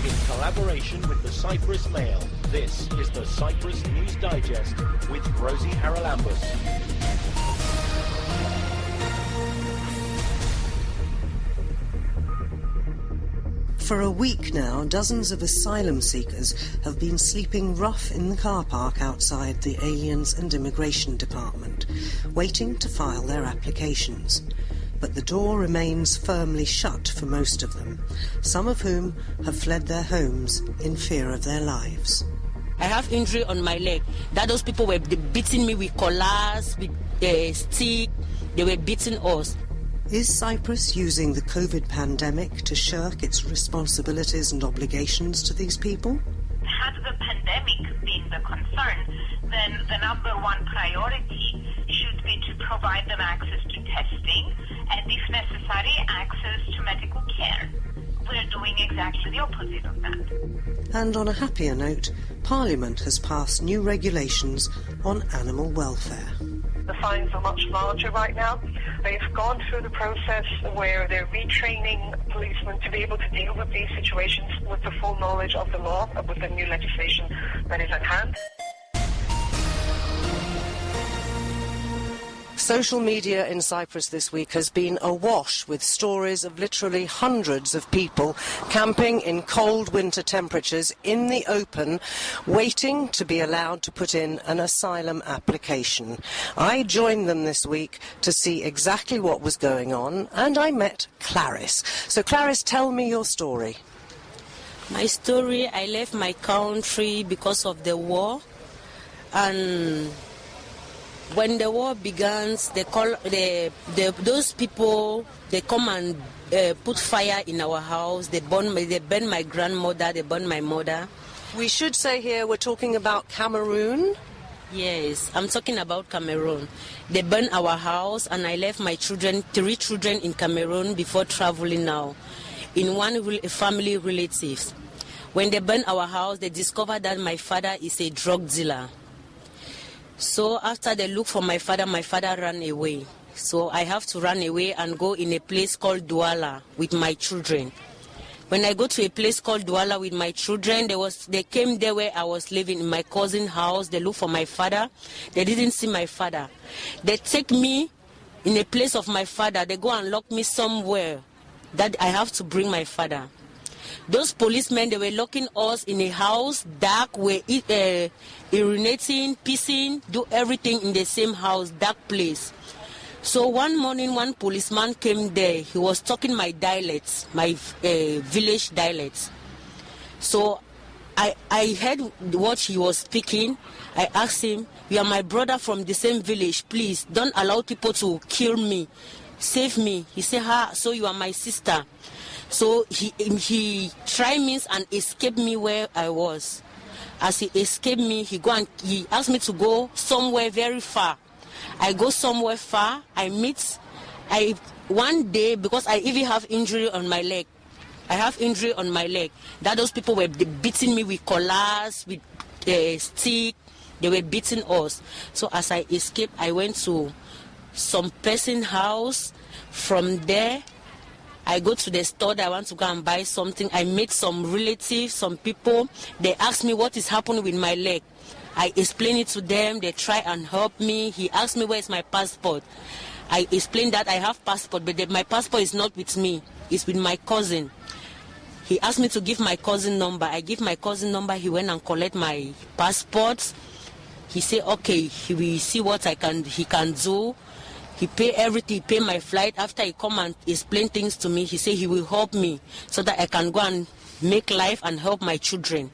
in collaboration with the Cyprus Mail. This is the Cyprus News Digest with Rosie Haralambous. For a week now, dozens of asylum seekers have been sleeping rough in the car park outside the Aliens and Immigration Department, waiting to file their applications. But the door remains firmly shut for most of them, some of whom have fled their homes in fear of their lives. I have injury on my leg. That those people were beating me with collars, with a stick. They were beating us. Is Cyprus using the COVID pandemic to shirk its responsibilities and obligations to these people? Had the pandemic been the concern, then the number one priority should be to provide them access to testing and, if necessary, access to medical care. We're doing exactly the opposite of that. And on a happier note, Parliament has passed new regulations on animal welfare. The fines are much larger right now. They've gone through the process where they're retraining policemen to be able to deal with these situations with the full knowledge of the law, with the new legislation that is at hand. Social media in Cyprus this week has been awash with stories of literally hundreds of people camping in cold winter temperatures in the open, waiting to be allowed to put in an asylum application. I joined them this week to see exactly what was going on, and I met Clarice. So Clarice, tell me your story. My story, I left my country because of the war, and when the war begins, those people, they come and put fire in our house. They burn my grandmother, they burn my mother. We should say here we're talking about Cameroon. Yes, I'm talking about Cameroon. They burned our house, and I left my children, 3 children in Cameroon before traveling now, in one family relatives. When they burned our house, they discovered that my father is a drug dealer. So after they look for my father ran away. So I have to run away and go in a place called Douala with my children. When I go to a place called Douala with my children, they came there where I was living in my cousin's house. They look for my father. They didn't see my father. They take me in a place of my father. They go and lock me somewhere that I have to bring my father. Those policemen, they were locking us in a house, dark, where urinating, pissing, do everything in the same house, dark place. So one morning, one policeman came there. He was talking my dialects, my village dialects. So I heard what he was speaking. I asked him, "You are my brother from the same village. Please, don't allow people to kill me. Save me." He said, "So you are my sister." So he tried me and escaped me where I was. As he escaped me, he asked me to go somewhere very far. I go somewhere far. One day, because I even have injury on my leg. I have injury on my leg. That those people were beating me with collars, with a stick. They were beating us. So as I escaped, I went to some person's house. From there, I go to the store that I want to go and buy something. I meet some relatives, some people. They ask me what is happening with my leg. I explain it to them. They try and help me. He asked me where is my passport. I explained that I have passport, but my passport is not with me. It's with my cousin. He asked me to give my cousin number. I give my cousin number. He went and collect my passport. He said, okay, he will see what he can do. He pay everything, he pay my flight. After he come and explain things to me, he said he will help me so that I can go and make life and help my children.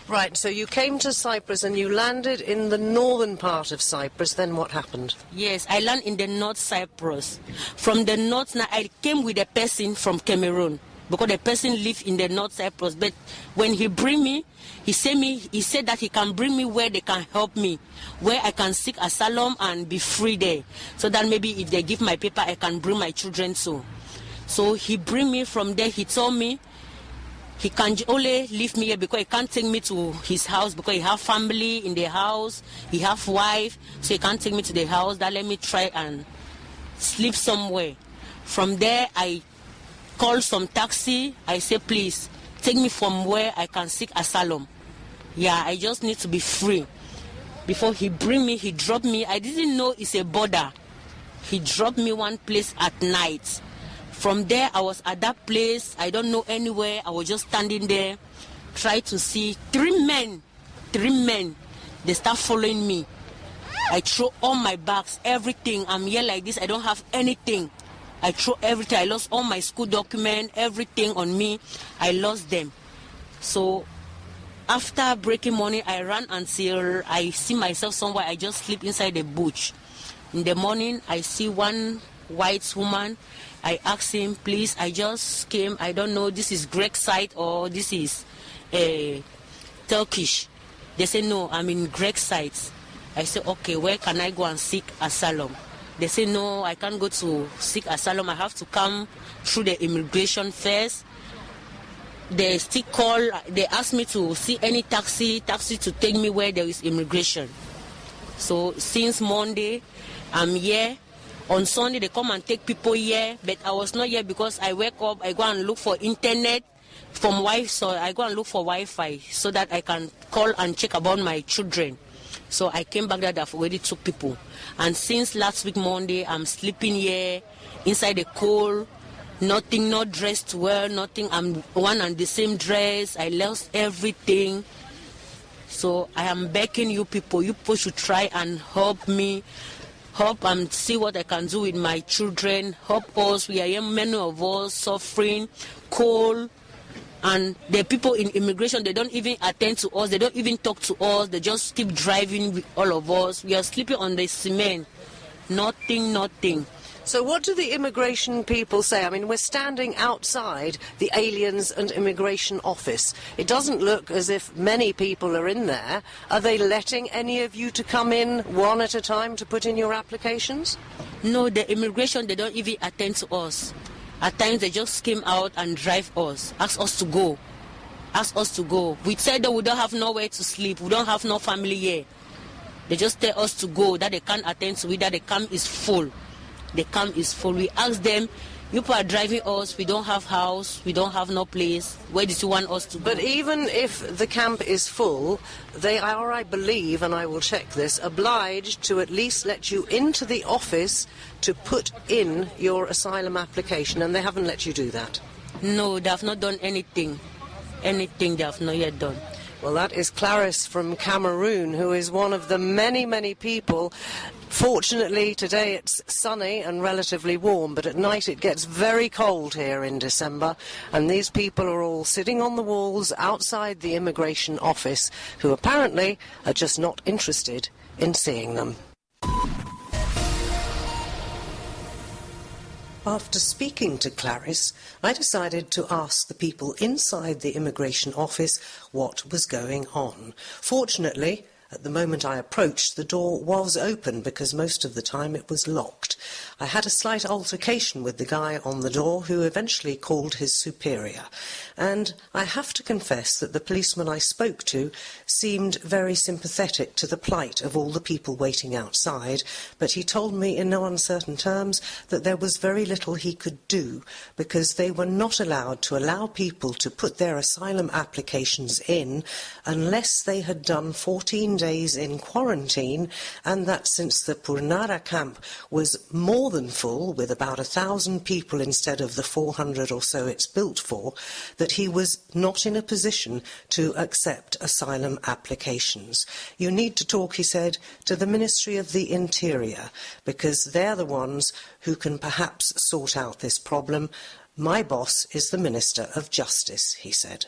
Right, so you came to Cyprus and you landed in the northern part of Cyprus. Then what happened? Yes, I landed in the North Cyprus. From the north, now I came with a person from Cameroon because the person lived in the North Cyprus. But when he bring me, he said that he can bring me where they can help me, where I can seek asylum and be free there. So that maybe if they give my paper, I can bring my children too. So he bring me from there. He told me he can only leave me here because he can't take me to his house because he have family in the house. He have wife, so he can't take me to the house. That let me try and sleep somewhere. From there, I called some taxi. I said, please, take me from where I can seek asylum. Yeah, I just need to be free. Before he bring me, he drop me. I didn't know it's a border. He dropped me one place at night. From there, I was at that place. I don't know anywhere. I was just standing there, try to see three men. They start following me. I throw all my bags, everything. I'm here like this. I don't have anything. I throw everything. I lost all my school documents, everything on me. I lost them. So after breaking morning, I ran until I see myself somewhere. I just sleep inside the bush. In the morning, I see one white woman. I asked him, please, I just came. I don't know, this is Greek side or this is Turkish. They say, no, I'm in Greek side. I say, okay, where can I go and seek asylum? They say, no, I can't go to seek asylum. I have to come through the immigration first. They still call, they ask me to see any taxi to take me where there is immigration. So since Monday, I'm here. On Sunday, they come and take people here, but I was not here because I wake up, I go and look for internet from Wi-Fi, so I go and look for Wi-Fi so that I can call and check about my children. So I came back that I've already took people. And since last week, Monday, I'm sleeping here inside the cold, nothing, no dress to wear, nothing. I'm one and the same dress. I lost everything. So I am begging you people should try and help me. Help and see what I can do with my children. Help us. We are here, many of us suffering, cold. And the people in immigration, they don't even attend to us. They don't even talk to us. They just keep driving with all of us. We are sleeping on the cement. Nothing. So what do the immigration people say? I mean, we're standing outside the Aliens and Immigration Office. It doesn't look as if many people are in there. Are they letting any of you to come in one at a time to put in your applications? No, the immigration, they don't even attend to us. At times, they just came out and drive us, ask us to go. We said that we don't have nowhere to sleep. We don't have no family here. They just tell us to go, that they can't attend to it, that the camp is full. The camp is full. We ask them, you people are driving us, we don't have house, we don't have no place. Where did you want us to go? But even if the camp is full, they are, I believe, and I will check this, obliged to at least let you into the office to put in your asylum application, and they haven't let you do that. No, they have not done anything. They have not yet done. Well, that is Clarice from Cameroon, who is one of the many people. Fortunately, today it's sunny and relatively warm, but at night it gets very cold here in December, and these people are all sitting on the walls outside the immigration office, who apparently are just not interested in seeing them. After speaking to Clarice, I decided to ask the people inside the immigration office what was going on. Fortunately, at the moment I approached, the door was open because most of the time it was locked. I had a slight altercation with the guy on the door, who eventually called his superior. And I have to confess that the policeman I spoke to seemed very sympathetic to the plight of all the people waiting outside, but he told me in no uncertain terms that there was very little he could do, because they were not allowed to allow people to put their asylum applications in unless they had done 14 days in quarantine, and that since the Purnara camp was more than full, with about 1,000 people instead of the 400 or so it's built for, that he was not in a position to accept asylum applications. You need to talk, he said, to the Ministry of the Interior, because they're the ones who can perhaps sort out this problem. My boss is the Minister of Justice, he said.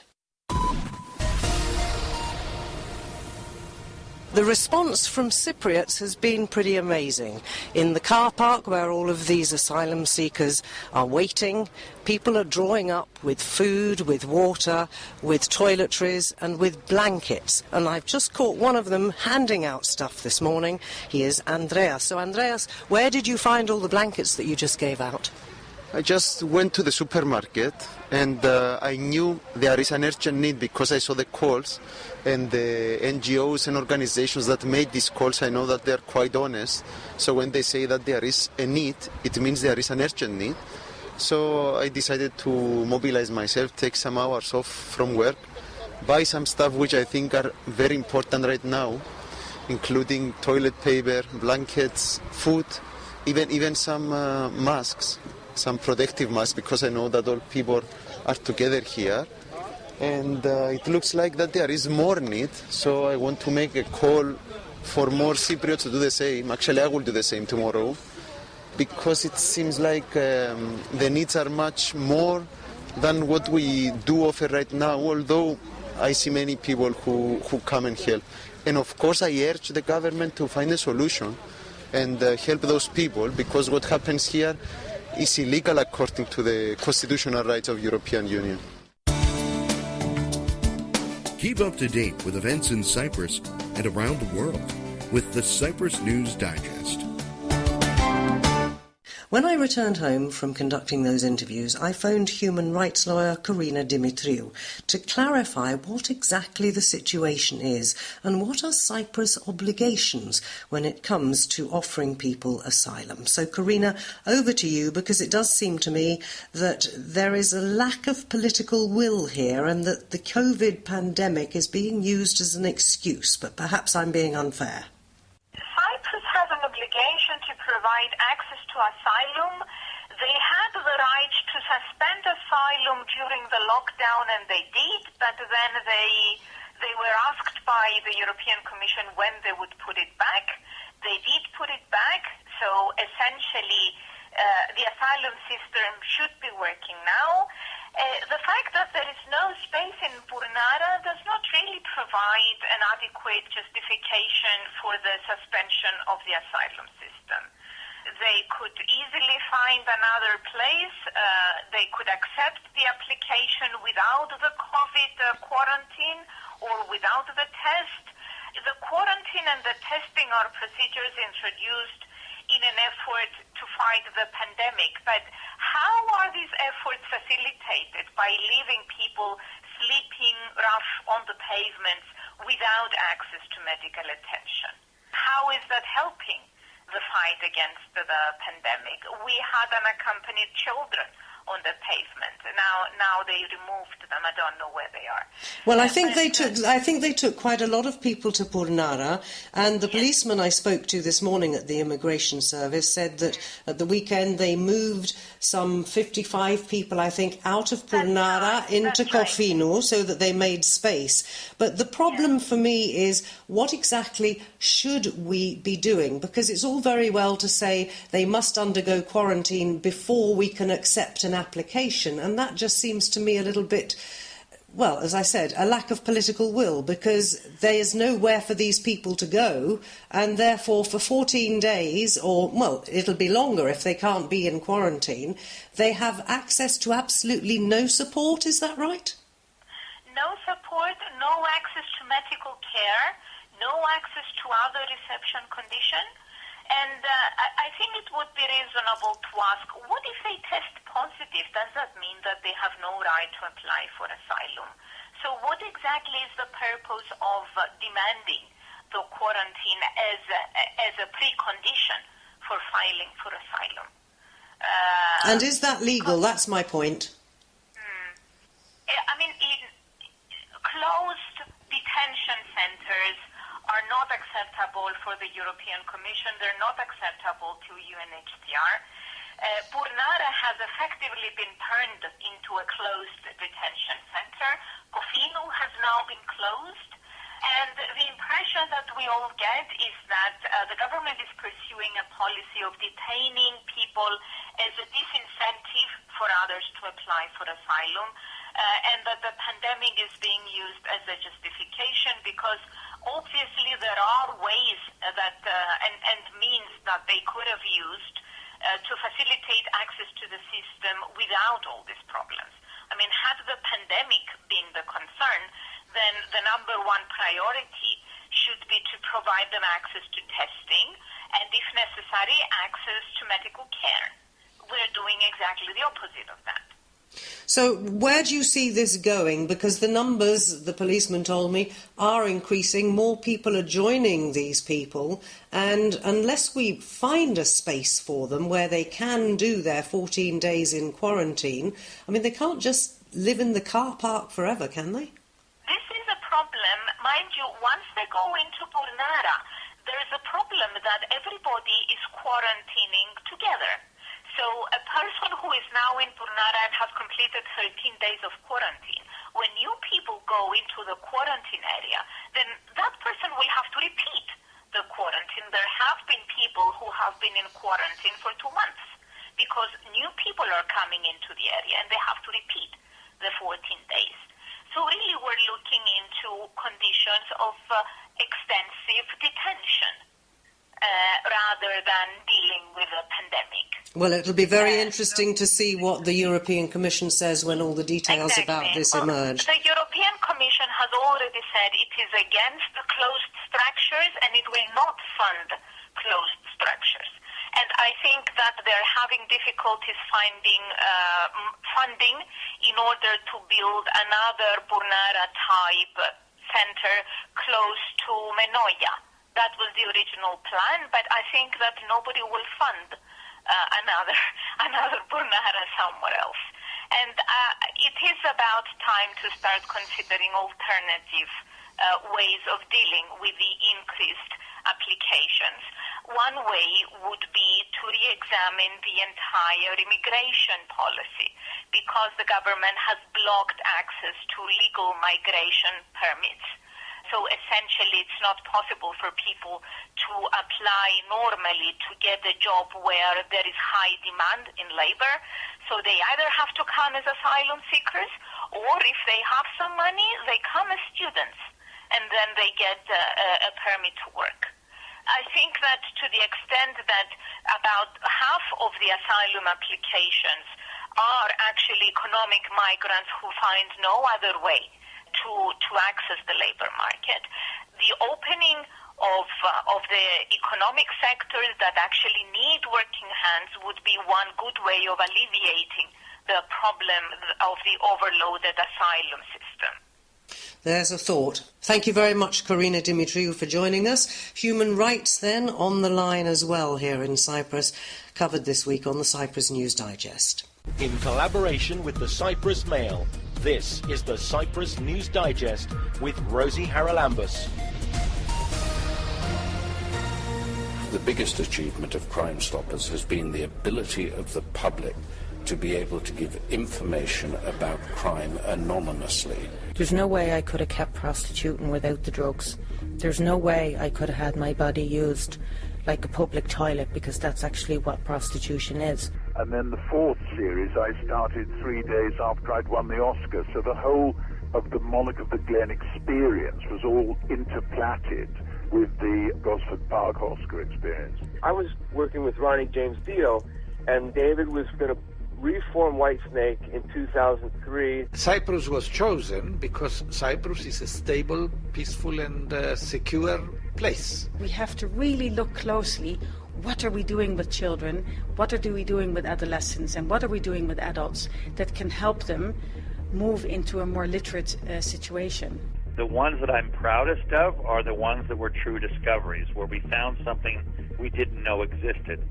The response from Cypriots has been pretty amazing. In the car park where all of these asylum seekers are waiting, people are drawing up with food, with water, with toiletries and with blankets. And I've just caught one of them handing out stuff this morning. He is Andreas. So Andreas, where did you find all the blankets that you just gave out? I just went to the supermarket, and I knew there is an urgent need because I saw the calls, and the NGOs and organizations that made these calls, I know that they're quite honest. So when they say that there is a need, it means there is an urgent need. So I decided to mobilize myself, take some hours off from work, buy some stuff which I think are very important right now, including toilet paper, blankets, food, even some masks, some protective masks, because I know that all people are together here. And it looks like that there is more need, so I want to make a call for more Cypriots to do the same. Actually, I will do the same tomorrow, because it seems like the needs are much more than what we do offer right now, although I see many people who come and help. And of course I urge the government to find a solution and help those people, because what happens here is illegal according to the constitutional rights of European Union. Keep up to date with events in Cyprus and around the world with the Cyprus News Digest. When I returned home from conducting those interviews, I phoned human rights lawyer Corina Dimitriou to clarify what exactly the situation is and what are Cyprus' obligations when it comes to offering people asylum. So, Corina, over to you, because it does seem to me that there is a lack of political will here and that the COVID pandemic is being used as an excuse, but perhaps I'm being unfair. Cyprus has an obligation to provide access to asylum. They had the right to suspend asylum during the lockdown, and they did, but then they were asked by the European Commission when they would put it back. They did put it back, so essentially the asylum system should be working now. The fact that there is no space in Burnara does not really provide an adequate justification for the suspension of the asylum system. They could easily find another place. They could accept the application without the COVID quarantine or without the test. The quarantine and the testing are procedures introduced in an effort to fight the pandemic. But how are these efforts facilitated? By leaving people sleeping rough on the pavements without access to medical attention? How is that helping the fight against the pandemic? We had unaccompanied children on the pavement. Now they removed them. I don't know where they are. Well, I think they took quite a lot of people to Burnara, and the policeman I spoke to this morning at the immigration service said that at the weekend they moved some 55 people, I think, out of Burnara into Kofinu so that they made space. But the problem for me is, what exactly should we be doing? Because it's all very well to say they must undergo quarantine before we can accept an application, and that just seems to me a little bit, well, as I said, a lack of political will, because there is nowhere for these people to go, and therefore for 14 days, or, well, it'll be longer if they can't be in quarantine, they have access to absolutely no support. Is that right? No support, no access to medical care, no access to other reception conditions. And I think it would be reasonable to ask, what if they test positive? Does that mean that they have no right to apply for asylum? So what exactly is the purpose of demanding the quarantine as a precondition for filing for asylum? And is that legal? That's my point. I mean, closed detention centers are not acceptable for the European Commission. They're not acceptable to UNHCR. Burnara has effectively been turned into a closed detention center. Kofinu has now been closed. And the impression that we all get is that the government is pursuing a policy of detaining people as a disincentive for others to apply for asylum, and that the pandemic is being used as a justification, because obviously there are ways that and means that they could have used to facilitate access to the system without all these problems. I mean, had the pandemic been the concern, then the number one priority should be to provide them access to testing and, if necessary, access to medical care. We're doing exactly the opposite of that. So where do you see this going? Because the numbers, the policeman told me, are increasing. More people are joining these people. And unless we find a space for them where they can do their 14 days in quarantine, I mean, they can't just live in the car park forever, can they? This is a problem. Mind you, once they go into Burnara, there is a problem that everybody is quarantining together. So a person who is now in Burnara and has completed 13 days of quarantine, when new people go into the quarantine area, then that person will have to repeat the quarantine. There have been people who have been in quarantine for 2 months because new people are coming into the area and they have to repeat the 14 days. So really we're looking into conditions of extensive detention rather than dealing with a pandemic. Well, it'll be very interesting to see what the European Commission says when all the details about this emerge. The European Commission has already said it is against the closed structures and it will not fund closed structures. And I think that they're having difficulties finding funding in order to build another Burnara-type center close to Menoia. That was the original plan, but I think that nobody will fund another Burnara somewhere else. And it is about time to start considering alternative ways of dealing with the increased applications. One way would be to re-examine the entire immigration policy because the government has blocked access to legal migration permits. So essentially it's not possible for people to apply normally to get a job where there is high demand in labor. So they either have to come as asylum seekers or if they have some money, they come as students and then they get a permit to work. I think that to the extent that about half of the asylum applications are actually economic migrants who find no other way to access the labor market, the opening of the economic sectors that actually need working hands would be one good way of alleviating the problem of the overloaded asylum system. There's a thought. Thank you very much, Corina Dimitriou, for joining us. Human rights, then, on the line as well here in Cyprus, covered this week on the Cyprus News Digest. In collaboration with the Cyprus Mail, this is the Cyprus News Digest with Rosie Haralambous. The biggest achievement of Crime Stoppers has been the ability of the public to be able to give information about crime anonymously. There's no way I could have kept prostituting without the drugs. There's no way I could have had my body used like a public toilet, because that's actually what prostitution is. And then the fourth series I started 3 days after I'd won the Oscar, so the whole of the Monarch of the Glen experience was all interplatted with the Gosford Park Oscar experience. I was working with Ronnie James Dio, and David was going to reform Whitesnake in 2003. Cyprus was chosen because Cyprus is a stable, peaceful and secure place. We have to really look closely. What are we doing with children? What are we doing with adolescents? And what are we doing with adults that can help them move into a more literate situation? The ones that I'm proudest of are the ones that were true discoveries, where we found something we didn't know existed.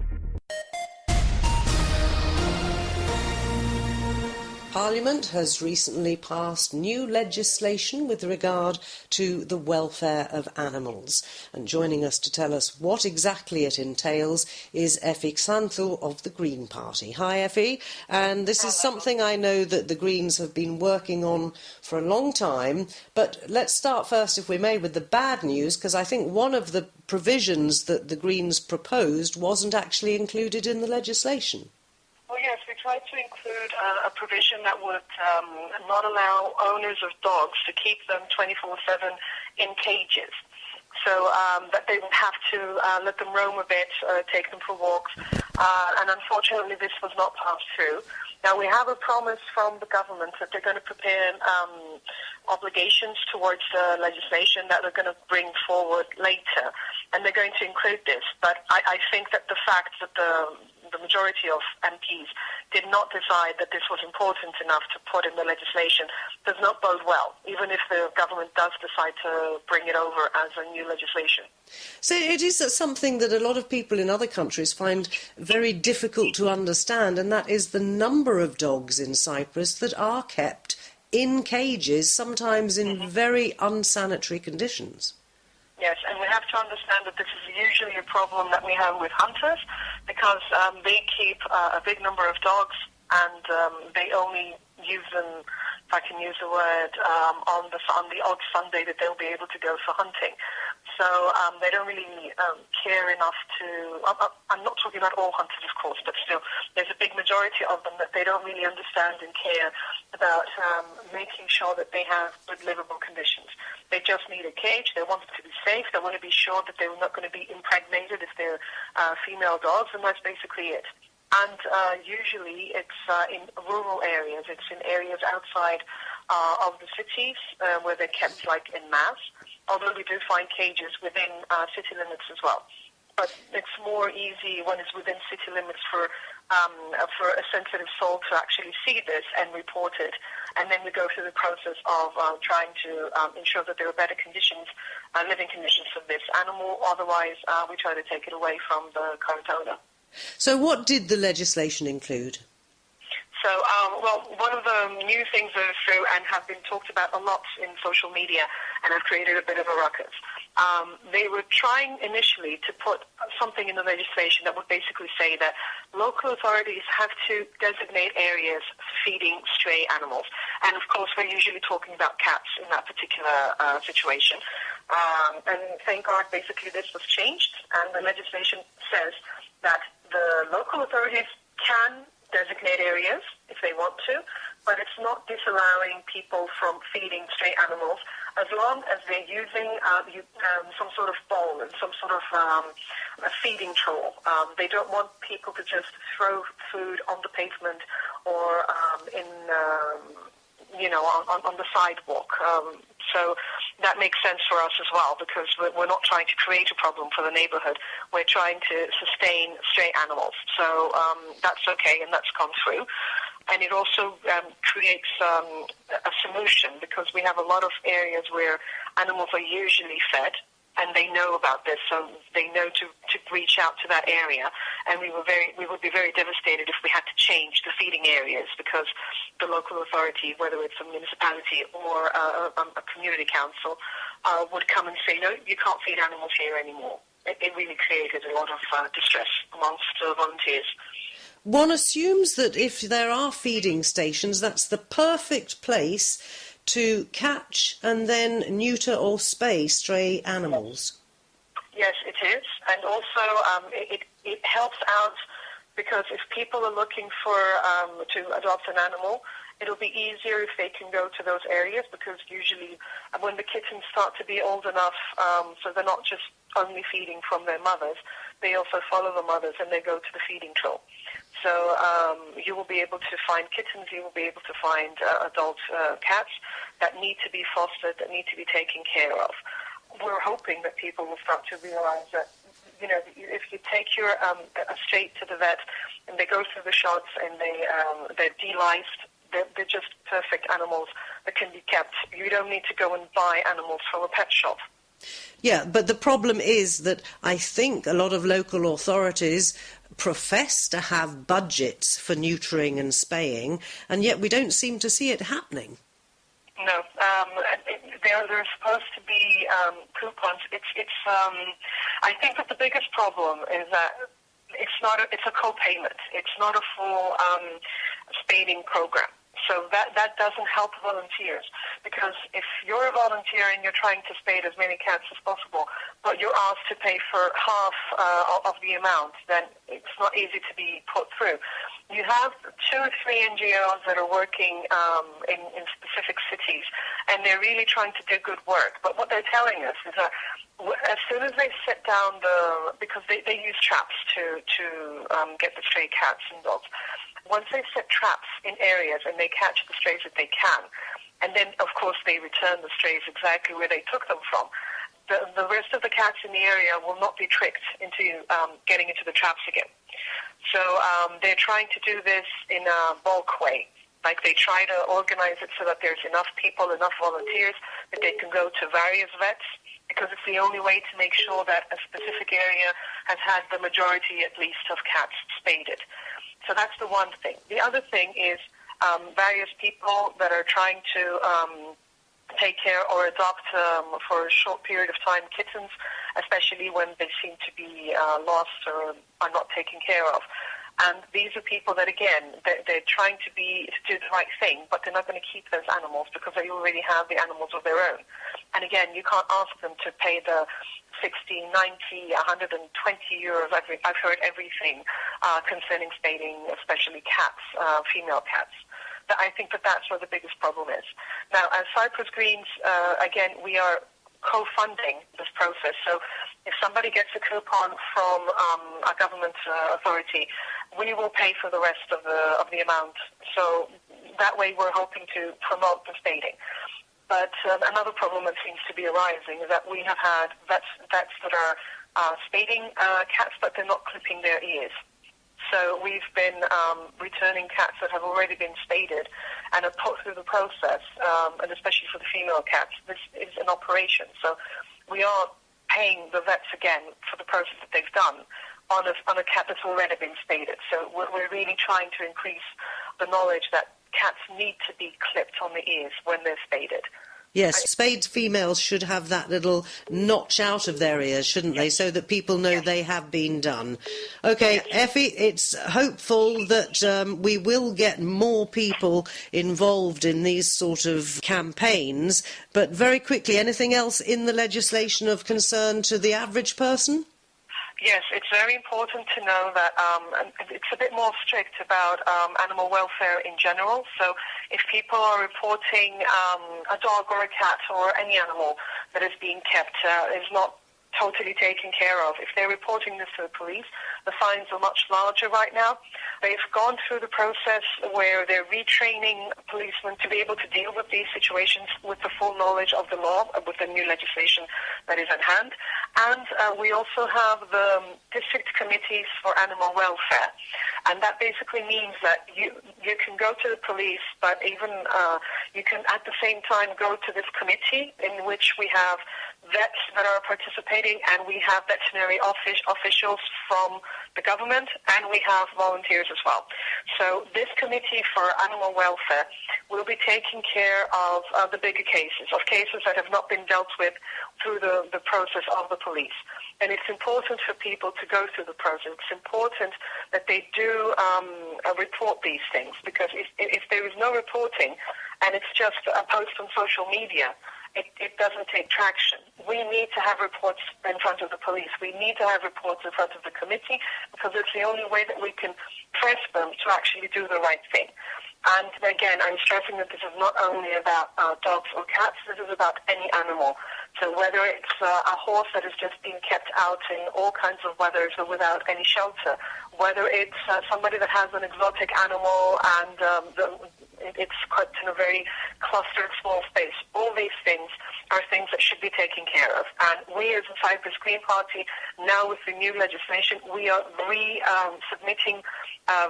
Parliament has recently passed new legislation with regard to the welfare of animals. And joining us to tell us what exactly it entails is Effie Xanthou of the Green Party. Hi, Effie. And this is something I know that the Greens have been working on for a long time. But let's start first, if we may, with the bad news, because I think one of the provisions that the Greens proposed wasn't actually included in the legislation. Well, yes, we tried to include a provision that would not allow owners of dogs to keep them 24/7 in cages. So that they would have to let them roam a bit, take them for walks. And unfortunately, this was not passed through. Now, we have a promise from the government that they're going to prepare obligations towards the legislation that they're going to bring forward later, and they're going to include this. But I think that the fact that the the majority of MPs did not decide that this was important enough to put in the legislation does not bode well, even if the government does decide to bring it over as a new legislation. So it is something that a lot of people in other countries find very difficult to understand, and that is the number of dogs in Cyprus that are kept in cages, sometimes in very unsanitary conditions. Yes, and we have to understand that this is usually a problem that we have with hunters, because they keep a big number of dogs, and they only use them, if I can use the word, on the odd Sunday that they'll be able to go for hunting. So they don't really care enough to... I'm not talking about all hunters, of course, but still, there's a big majority of them that they don't really understand and care about making sure that they have good livable conditions. They just need a cage. They want it to be safe. They want to be sure that they're not going to be impregnated if they're female dogs, and that's basically it. And usually it's in rural areas. It's in areas outside of the cities where they're kept like in mass, although we do find cages within city limits as well. But it's more easy when it's within city limits for a sensitive soul to actually see this and report it. And then we go through the process of trying to ensure that there are better conditions, living conditions for this animal. Otherwise, we try to take it away from the current owner. So what did the legislation include? So, well, one of the new things that are through and have been talked about a lot in social media and have created a bit of a ruckus. They were trying initially to put something in the legislation that would basically say that local authorities have to designate areas feeding stray animals. And, of course, we're usually talking about cats in that particular situation. And thank God, basically, this was changed, and the legislation says that the local authorities can designate areas if they want to, but it's not disallowing people from feeding stray animals as long as they're using some sort of bowl and some sort of a feeding trough. They don't want people to just throw food on the pavement or on the sidewalk. So that makes sense for us as well, because we're not trying to create a problem for the neighborhood. We're trying to sustain stray animals. So that's okay, and that's gone through. And it also creates a solution, because we have a lot of areas where animals are usually fed, and they know about this, so they know to reach out to that area. And we would be very devastated if we had to change the feeding areas, because the local authority, whether it's a municipality or a community council, would come and say, no, you can't feed animals here anymore. It really created a lot of distress amongst volunteers. One assumes that if there are feeding stations, that's the perfect place to catch and then neuter or spay stray animals. Yes, it is. And also it helps out, because if people are looking for to adopt an animal, it'll be easier if they can go to those areas, because usually when the kittens start to be old enough, so they're not just only feeding from their mothers, they also follow the mothers and they go to the feeding trough. So you will be able to find kittens, you will be able to find adult cats that need to be fostered, that need to be taken care of. We're hoping that people will start to realize that, you know, if you take your straight to the vet and they go through the shots and they're deliced, they're just perfect animals that can be kept. You don't need to go and buy animals from a pet shop. Yeah, but the problem is that I think a lot of local authorities profess to have budgets for neutering and spaying, and yet we don't seem to see it happening. No, there's supposed to be coupons. I think that the biggest problem is that it's a co-payment. It's not a full spading program. So that doesn't help volunteers, because if you're a volunteer and you're trying to spade as many cats as possible, but you're asked to pay for half of the amount, then it's not easy to be put through. You have 2 or 3 NGOs that are working in specific cities, and they're really trying to do good work. But what they're telling us is that as soon as they sit down because they use traps to get the stray cats and dogs. Once they set traps in areas and they catch the strays that they can, And then, of course, they return the strays exactly where they took them from. The rest of the cats in the area will not be tricked into getting into the traps again. So they're trying to do this in a bulk way. Like they try to organize it so that there's enough people, enough volunteers, that they can go to various vets, because it's the only way to make sure that a specific area has had the majority, at least, of cats spaded. So that's the one thing. The other thing is various people that are trying to take care or adopt for a short period of time kittens, especially when they seem to be lost or are not taken care of. And these are people that, again, they're trying to do the right thing, but they're not going to keep those animals because they already have the animals of their own. And again, you can't ask them to pay the 60, 90, 120 euros. I've heard everything concerning spading, especially cats, female cats. I think that's where the biggest problem is. Now, as Cyprus Greens, again, we are co-funding this process. So if somebody gets a coupon from a government authority, we will pay for the rest of the amount. So that way we're hoping to promote the spading. But another problem that seems to be arising is that we have had vets that are spading cats, but they're not clipping their ears. So we've been returning cats that have already been spaded and are put through the process, and especially for the female cats, this is an operation. So we are paying the vets again for the process that they've done on a cat that's already been spaded. So we're really trying to increase the knowledge that cats need to be clipped on the ears when they're spaded. Yes, spayed females should have that little notch out of their ears, shouldn't they, so that people know they have been done. OK, Effie, it's hopeful that we will get more people involved in these sort of campaigns, but very quickly, anything else in the legislation of concern to the average person? Yes, it's very important to know that it's a bit more strict about animal welfare in general. So if people are reporting a dog or a cat or any animal that is being kept is not totally taken care of, if they're reporting this to the police, the fines are much larger right now. They've gone through the process where they're retraining policemen to be able to deal with these situations with the full knowledge of the law, with the new legislation that is at hand. And we also have the district committees for animal welfare. And that basically means that you can go to the police, but even you can at the same time go to this committee in which we have vets that are participating, and we have veterinary officials from the government, and we have volunteers as well. So this committee for animal welfare will be taking care of the bigger cases, of cases that have not been dealt with through the process of the police. And it's important for people to go through the process. It's important that they do report these things, because if there is no reporting and it's just a post on social media, it doesn't take traction. We need to have reports in front of the police. We need to have reports in front of the committee, because it's the only way that we can press them to actually do the right thing. And again, I'm stressing that this is not only about dogs or cats, this is about any animal. So whether it's a horse that is just being kept out in all kinds of weathers or without any shelter, whether it's somebody that has an exotic animal and it's kept in a very clustered, small space. All these things are things that should be taken care of. And we as the Cyprus Green Party, now with the new legislation, we are submitting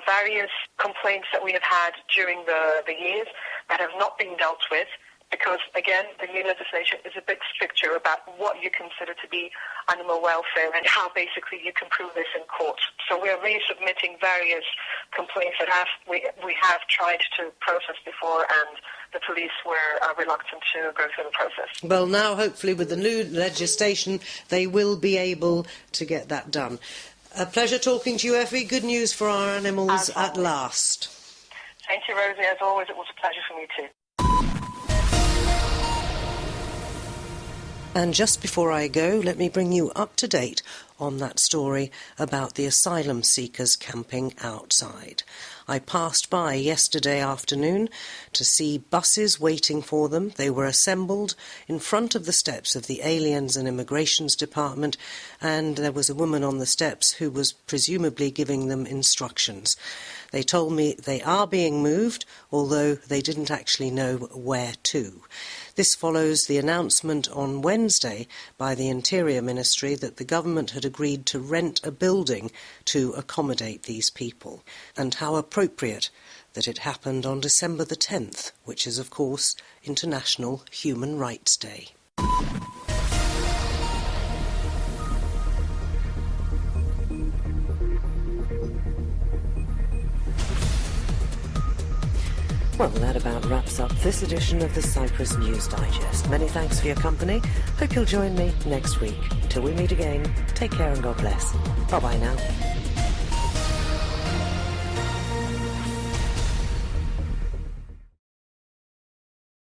various complaints that we have had during the years that have not been dealt with, because, again, the new legislation is a bit stricter about what you consider to be animal welfare and how basically you can prove this in court. So we're resubmitting various complaints that we have tried to process before, and the police were reluctant to go through the process. Well, now, hopefully, with the new legislation, they will be able to get that done. A pleasure talking to you, Effie. Good news for our animals at last. Thank you, Rosie. As always, it was a pleasure for me too. And just before I go, let me bring you up to date on that story about the asylum seekers camping outside. I passed by yesterday afternoon to see buses waiting for them. They were assembled in front of the steps of the Aliens and Immigrations Department, and there was a woman on the steps who was presumably giving them instructions. They told me they are being moved, although they didn't actually know where to. This follows the announcement on Wednesday by the Interior Ministry that the government had agreed to rent a building to accommodate these people. And how appropriate that it happened on December the 10th, which is, of course, International Human Rights Day. Well, that about wraps up this edition of the Cyprus News Digest. Many thanks for your company. Hope you'll join me next week. Until we meet again, take care and God bless. Bye-bye now.